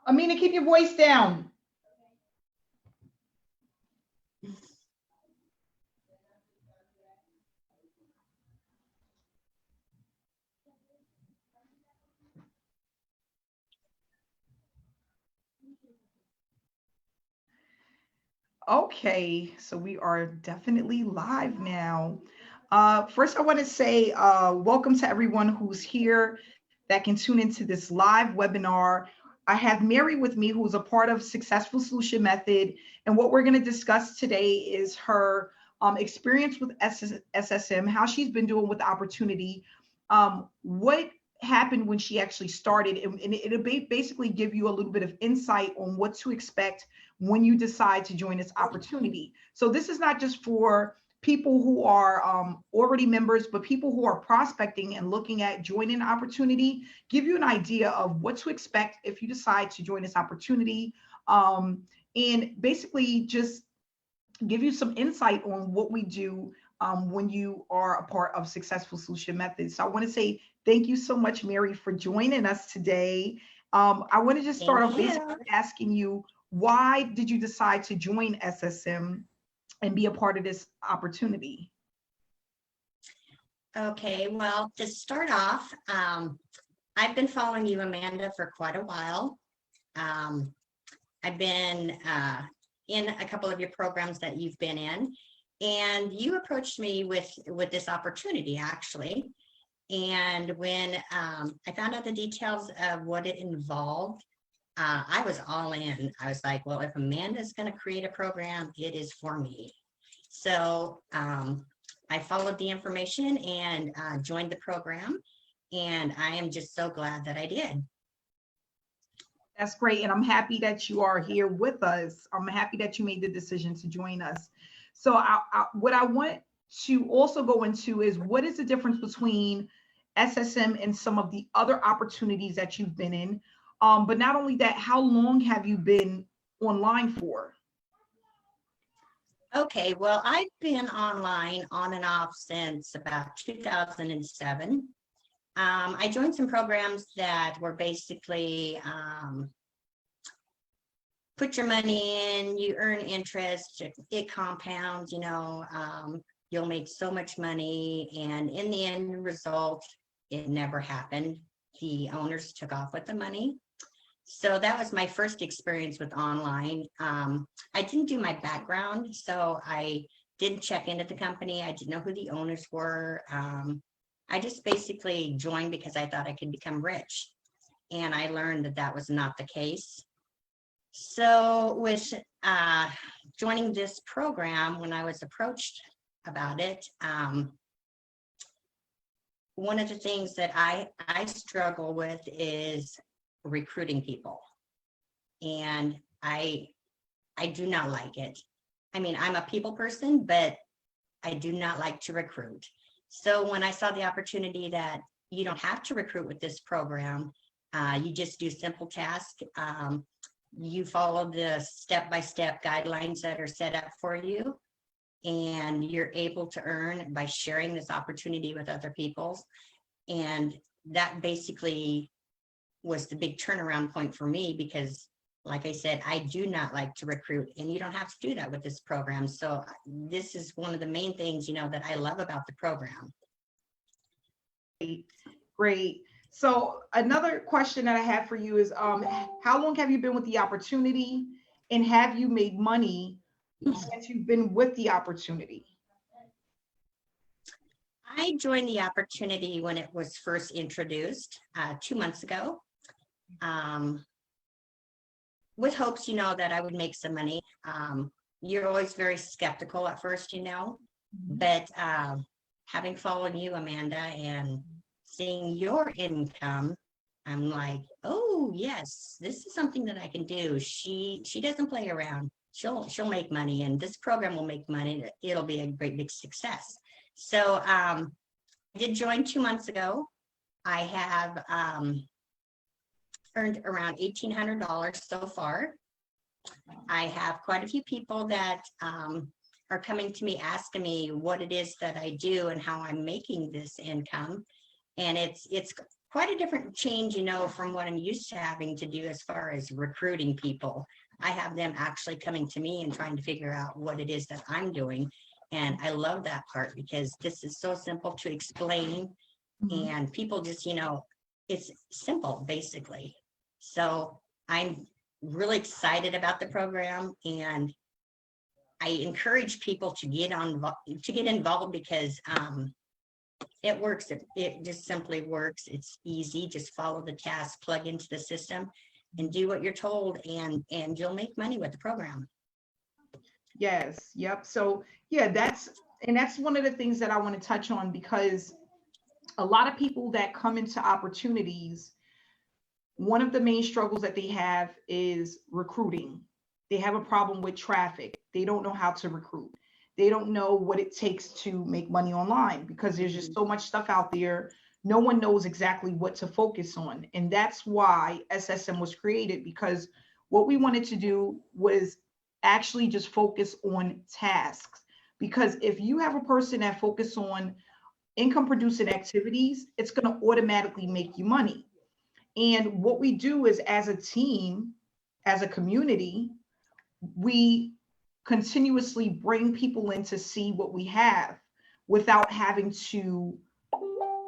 Amina, keep your voice down. Okay, so we are definitely live now. First, I want to say welcome to everyone who's here that can tune into this live webinar. I have Mary with me, who's a part of Successful Solution Method. And what we're going to discuss today is her experience with SSM, how she's been doing with the opportunity, what happened when she actually started, and it'll basically give you a little bit of insight on what to expect when you decide to join this opportunity. So this is not just for people who are already members, but people who are prospecting and looking at joining an opportunity, give you an idea of what to expect if you decide to join this opportunity, and basically just give you some insight on what we do when you are a part of Successful Solution Methods. So I want to say thank you so much, Mary, for joining us today. I want to just start off basically asking you, why did you decide to join SSM and be a part of this opportunity? Okay, well, to start off, I've been following you, Amanda, for quite a while. I've been in a couple of your programs that you've been in, and you approached me with this opportunity, actually. And when I found out the details of what it involved, I was all in. I was like, well, if Amanda's going to create a program, it is for me. So I followed the information and joined the program, and I am just so glad that I did. That's great. And I'm happy that you are here with us. I'm happy that you made the decision to join us. So what I want to also go into is, what is the difference between SSM and some of the other opportunities that you've been in? But not only that, how long have you been online for? Okay, well, I've been online on and off since about 2007. I joined some programs that were basically put your money in, you earn interest, it compounds, you'll make so much money, and in the end result, it never happened. The owners took off with the money. So that was my first experience with online. I didn't do my background, so I didn't check into the company. I didn't know who the owners were. I just basically joined because I thought I could become rich. And I learned that that was not the case. So with joining this program, when I was approached about it, one of the things that I struggle with is recruiting people. And I do not like it. I mean, I'm a people person, but I do not like to recruit. So when I saw the opportunity that you don't have to recruit with this program, you just do simple tasks. You follow the step-by-step guidelines that are set up for you, and you're able to earn by sharing this opportunity with other people. And that basically was the big turnaround point for me, because like I said, I do not like to recruit, and you don't have to do that with this program. So this is one of the main things, that I love about the program. Great. So another question that I have for you is, how long have you been with the opportunity, and have you made money since you've been with the opportunity? I joined the opportunity when it was first introduced 2 months ago, with hopes, that I would make some money. You're always very skeptical at first, but having followed you, Amanda, and seeing your income, I'm like, oh yes, this is something that I can do. She doesn't play around. She'll make money, and this program will make money. It'll be a great big success. So I did join 2 months ago. I have earned around $1,800 so far. I have quite a few people that are coming to me asking me what it is that I do and how I'm making this income. And it's quite a different change, from what I'm used to having to do as far as recruiting people. I have them actually coming to me and trying to figure out what it is that I'm doing. And I love that part because this is so simple to explain, Mhm. and people just, it's simple basically. So I'm really excited about the program, and I encourage people to get involved because it works. It just simply works. It's easy. Just follow the task, plug into the system, and do what you're told, and you'll make money with the program. Yes, yep. So yeah, that's one of the things that I want to touch on, because a lot of people that come into opportunities, one of the main struggles that they have is recruiting. They have a problem with traffic. They don't know how to recruit. They don't know what it takes to make money online because there's just Mhm. so much stuff out there. No one knows exactly what to focus on. And that's why SSM was created, because what we wanted to do was actually just focus on tasks. Because if you have a person that focus on income producing activities, it's going to automatically make you money. And what we do is, as a team, as a community, we continuously bring people in to see what we have without having to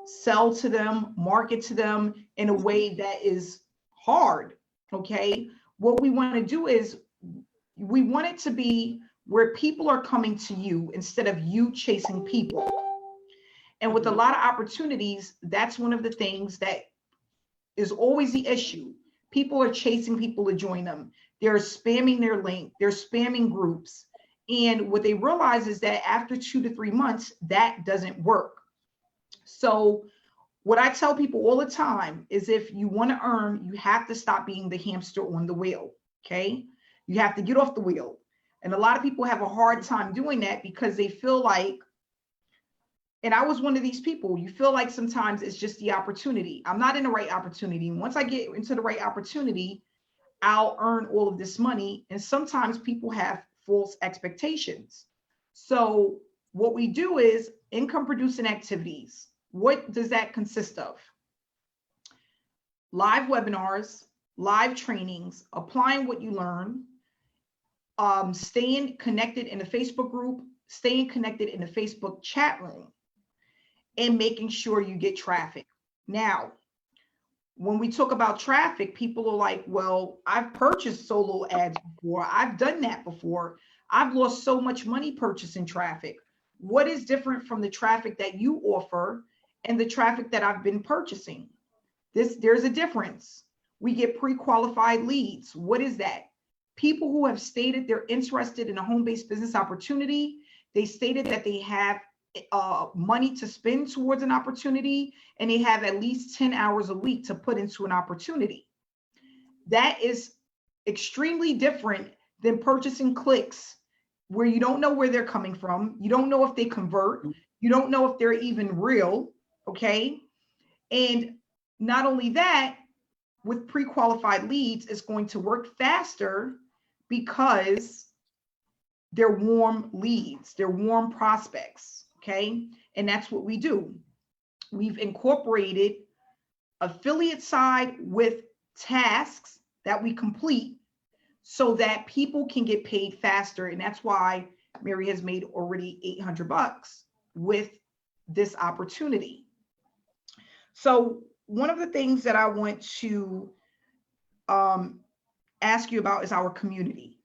sell to them, market to them in a way that is hard. Okay. What we want to do is we want it to be where people are coming to you instead of you chasing people. And with a Mhm. lot of opportunities, that's one of the things that is always the issue. People are chasing people to join them. They're spamming their link, they're spamming groups. And what they realize is that after 2 to 3 months, that doesn't work. So, what I tell people all the time is if you want to earn, you have to stop being the hamster on the wheel. Okay. You have to get off the wheel. And a lot of people have a hard time doing that because they feel like, and I was one of these people. You feel like sometimes it's just the opportunity. I'm not in the right opportunity. And once I get into the right opportunity, I'll earn all of this money. And sometimes people have false expectations. So, what we do is income producing activities. What does that consist of? Live webinars, live trainings, applying what you learn, staying connected in the Facebook group, staying connected in the Facebook chat room, and making sure you get traffic. Now, when we talk about traffic, people are like, well, I've purchased solo ads before. I've done that before. I've lost so much money purchasing traffic. What is different from the traffic that you offer and the traffic that I've been purchasing? There's a difference. We get pre-qualified leads. What is that? People who have stated they're interested in a home-based business opportunity. They stated that they have money to spend towards an opportunity, and they have at least 10 hours a week to put into an opportunity. That is extremely different than purchasing clicks where you don't know where they're coming from. You don't know if they convert. You don't know if they're even real. Okay. And not only that, with pre-qualified leads, it's going to work faster because they're warm leads, they're warm prospects. Okay. And that's what we do. We've incorporated affiliate side with tasks that we complete so that people can get paid faster. And that's why Mary has made already $800 with this opportunity. So, one of the things that I want to um, ask you about is our community.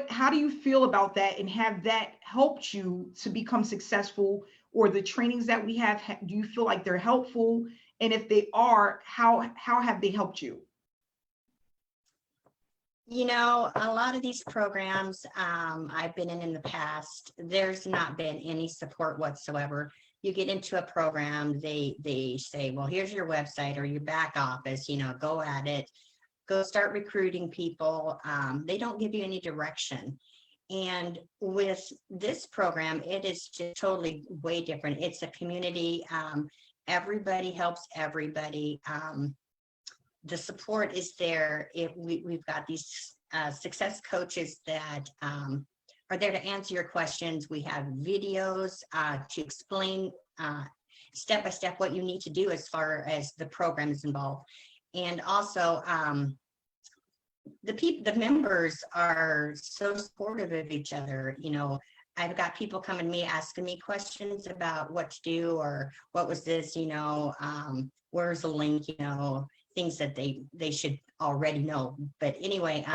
How do you feel about that, and have that helped you to become successful, or the trainings that we have, do you feel like they're helpful? And if they are, how have they helped you? A lot of these programs I've been in the past, there's not been any support whatsoever. You get into a program, they say, well, here's your website or your back office, go at it, go start recruiting people. They don't give you any direction. And with this program, it is just totally way different. It's a community. Everybody helps everybody. The support is there. We've got these success coaches that are there to answer your questions. We have videos to explain step by step what you need to do as far as the program is involved. And also, the members are so supportive of each other. You know, I've got people coming to me asking me questions about what to do, or what was this, you know, where's the link, you know, things that they should already know. But anyway,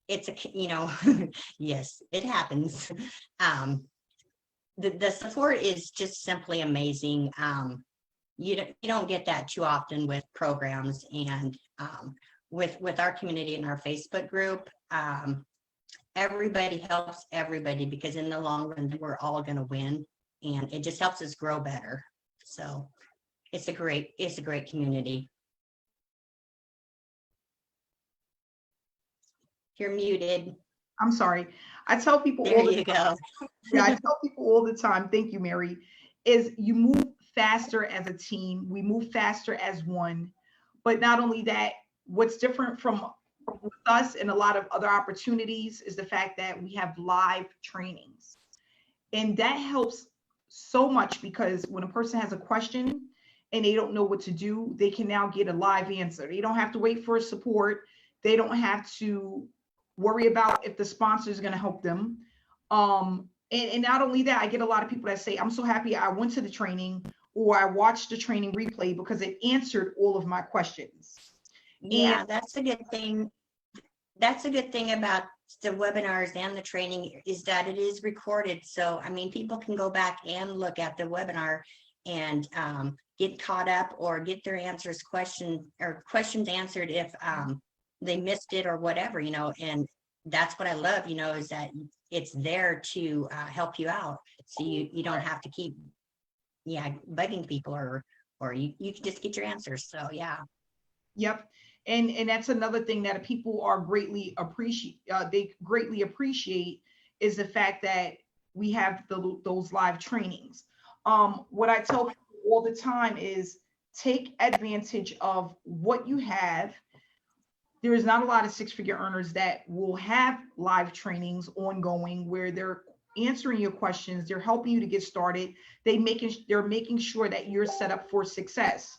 it's a, you know, yes, it happens. The support is just simply amazing. You don't get that too often with programs, and with our community and our Facebook group, everybody helps everybody, because in the long run, we're all going to win, and it just helps us grow better. So it's a great community. You're muted. I'm sorry. I tell people There you go. Yeah, I tell people all the time, thank you, Mary, is you move faster as a team. We move faster as one. But not only that, what's different from with us and a lot of other opportunities is the fact that we have live trainings. And that helps so much, because when a person has a question and they don't know what to do, they can now get a live answer. They don't have to wait for support. They don't have to worry about if the sponsor is going to help them. And not only that, I get a lot of people that say, I'm so happy I went to the training, or I watched the training replay because it answered all of my questions. Yeah, And that's a good thing. That's a good thing about the webinars and the training, is that it is recorded. So, I mean, people can go back and look at the webinar and get caught up, or get their questions answered if they missed it or whatever, you know. And that's what I love, you know, is that it's there to help you out. So you don't have to keep, bugging people, or you can just get your answers. So, yeah. Yep. And that's another thing that people are greatly appreciate. They greatly appreciate is the fact that we have those live trainings. What I tell people all the time is take advantage of what you have. There is not a lot of six-figure earners that will have live trainings ongoing where they're answering your questions, they're helping you to get started, they're making sure that you're set up for success.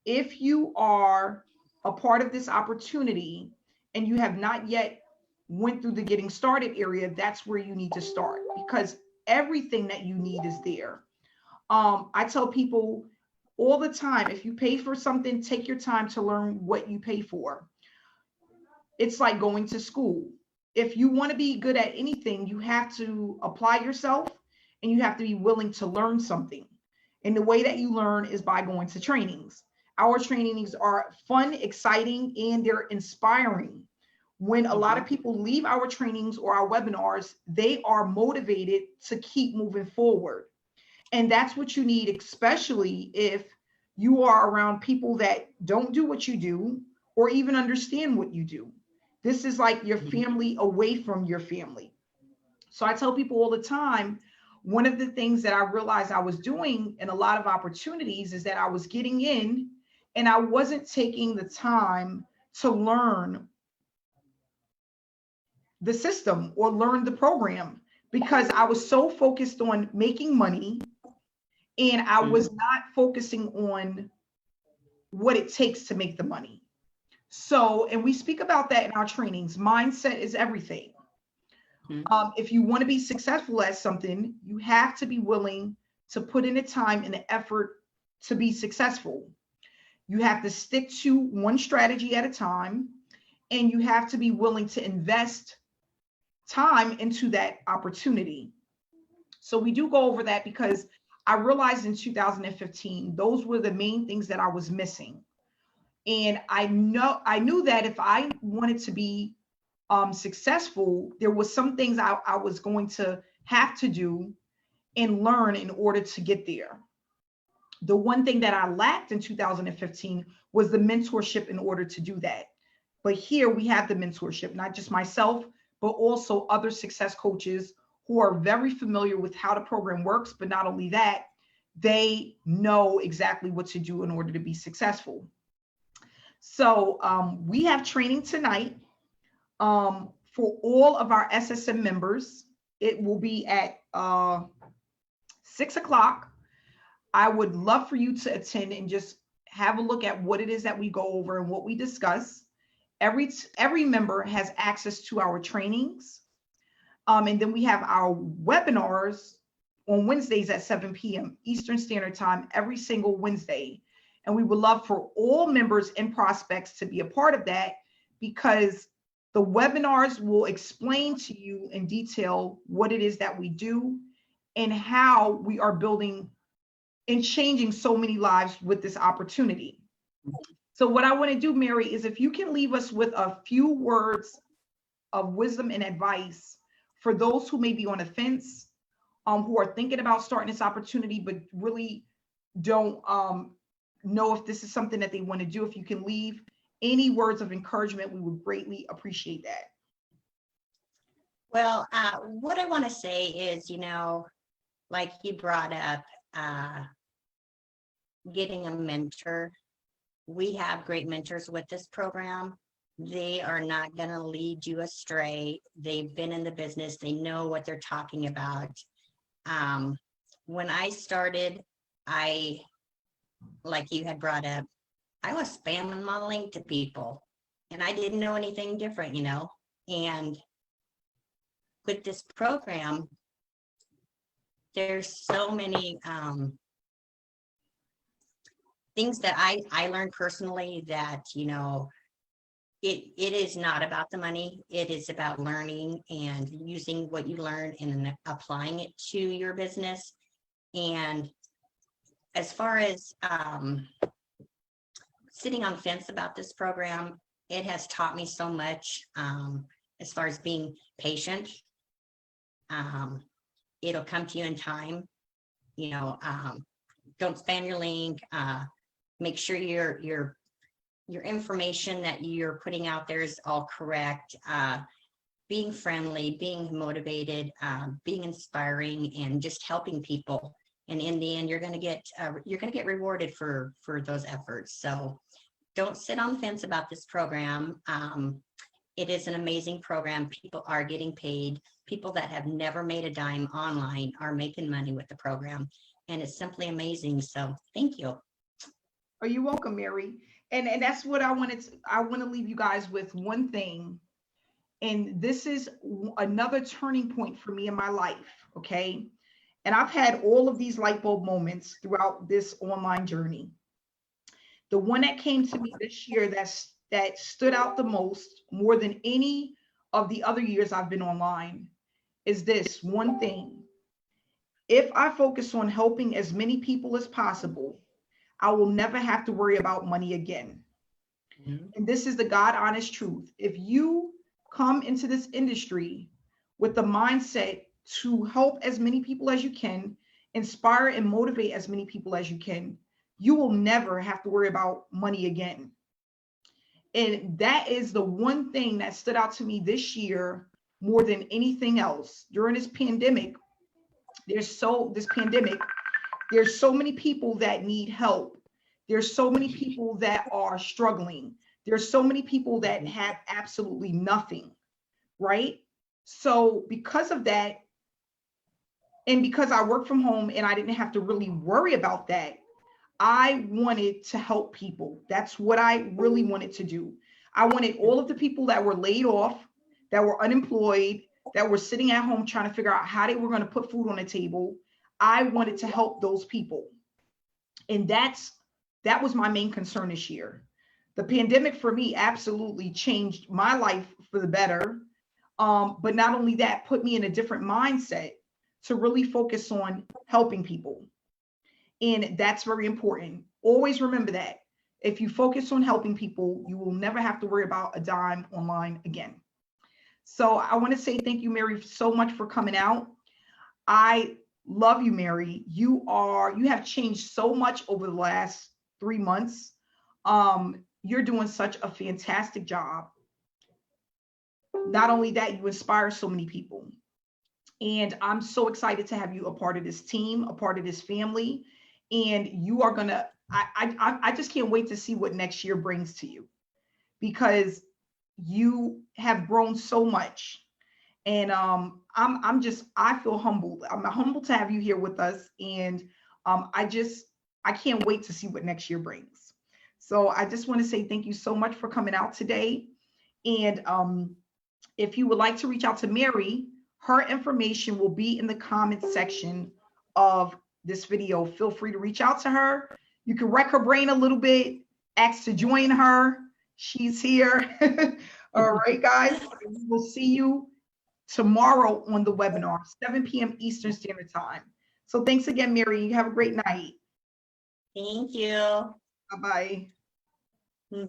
If you are a part of this opportunity and you have not yet went through the getting started area, that's where you need to start, because everything that you need is there. I tell people all the time, if you pay for something, take your time to learn what you pay for. It's like going to school. If you want to be good at anything, you have to apply yourself, and you have to be willing to learn something. And the way that you learn is by going to trainings. Our trainings are fun, exciting, and they're inspiring. When a lot of people leave our trainings or our webinars, they are motivated to keep moving forward. And that's what you need, especially if you are around people that don't do what you do or even understand what you do. This is like your family away from your family. So I tell people all the time, one of the things that I realized I was doing in a lot of opportunities is that I was getting in and I wasn't taking the time to learn the system or learn the program, because I was so focused on making money, and I was not focusing on what it takes to make the money. So, and we speak about that in our trainings. Mindset is everything. If you want to be successful at something, you have to be willing to put in the time and the effort to be successful. You have to stick to one strategy at a time, and you have to be willing to invest time into that opportunity. So we do go over that, because I realized in 2015, those were the main things that I was missing. And I knew that if I wanted to be successful, there was some things I was going to have to do and learn in order to get there. The one thing that I lacked in 2015 was the mentorship in order to do that. But here we have the mentorship, not just myself, but also other success coaches who are very familiar with how the program works. But not only that, they know exactly what to do in order to be successful. So we have training tonight for all of our SSM members. It will be at 6 o'clock. I would love for you to attend and just have a look at what it is that we go over and what we discuss. Every member has access to our trainings. And then we have our webinars on Wednesdays at 7 p.m. Eastern Standard Time every single Wednesday. And we would love for all members and prospects to be a part of that, because the webinars will explain to you in detail what it is that we do and how we are building and changing so many lives with this opportunity. So what I want to do, Mary, is if you can leave us with a few words of wisdom and advice for those who may be on the fence, who are thinking about starting this opportunity, but really don't know if this is something that they want to do. If you can leave any words of encouragement, we would greatly appreciate that. Well, what I want to say is, like you brought up, getting a mentor. We have great mentors with this program. They are not going to lead you astray. They've been in the business. They know what they're talking about. When I started, like you had brought up, I was spamming my link to people and I didn't know anything different, and with this program, there's so many things that I learned personally that, it is not about the money. It is about learning and using what you learn and applying it to your business. And as far as sitting on the fence about this program, it has taught me so much, as far as being patient. It'll come to you in time. Don't spam your link. Make sure your information that you're putting out there is all correct. Being friendly, being motivated, being inspiring, and just helping people. And in the end, you're gonna get rewarded for those efforts. So don't sit on the fence about this program. It is an amazing program. People are getting paid. People that have never made a dime online are making money with the program, and it's simply amazing. So thank you. Are you welcome, Mary? And that's what I want to leave you guys with one thing. And this is another turning point for me in my life. Okay. And I've had all of these light bulb moments throughout this online journey. The one that came to me this year that stood out the most, more than any of the other years I've been online, is this one thing. If I focus on helping as many people as possible, I will never have to worry about money again. Mm-hmm. And this is the God honest truth. If you come into this industry with the mindset to help as many people as you can, inspire and motivate as many people as you can, you will never have to worry about money again. And that is the one thing that stood out to me this year more than anything else. During this pandemic, there's so many people that need help. There's so many people that are struggling. There's so many people that have absolutely nothing, right? So because of that, and because I work from home and I didn't have to really worry about that, I wanted to help people. That's what I really wanted to do. I wanted all of the people that were laid off, that were unemployed, that were sitting at home trying to figure out how they were going to put food on the table. I wanted to help those people. And that was my main concern this year. The pandemic for me absolutely changed my life for the better. But not only that, put me in a different mindset to really focus on helping people. And that's very important. Always remember that. If you focus on helping people, you will never have to worry about a dime online again. So I want to say thank you, Mary, so much for coming out. I love you, Mary. You have changed so much over the last 3 months. You're doing such a fantastic job. Not only that, you inspire so many people. And I'm so excited to have you a part of this team, a part of this family. And you are gonna, I just can't wait to see what next year brings to you, because you have grown so much. And I feel humbled. I'm humbled to have you here with us. And I can't wait to see what next year brings. So I just want to say thank you so much for coming out today. And if you would like to reach out to Mary, her information will be in the comments section of this video. Feel free to reach out to her. You can wreck her brain a little bit, ask to join her. She's here. All right, guys. We will see you tomorrow on the webinar, 7 p.m. Eastern Standard Time. So thanks again, Mary. You have a great night. Thank you. Bye-bye. Bye.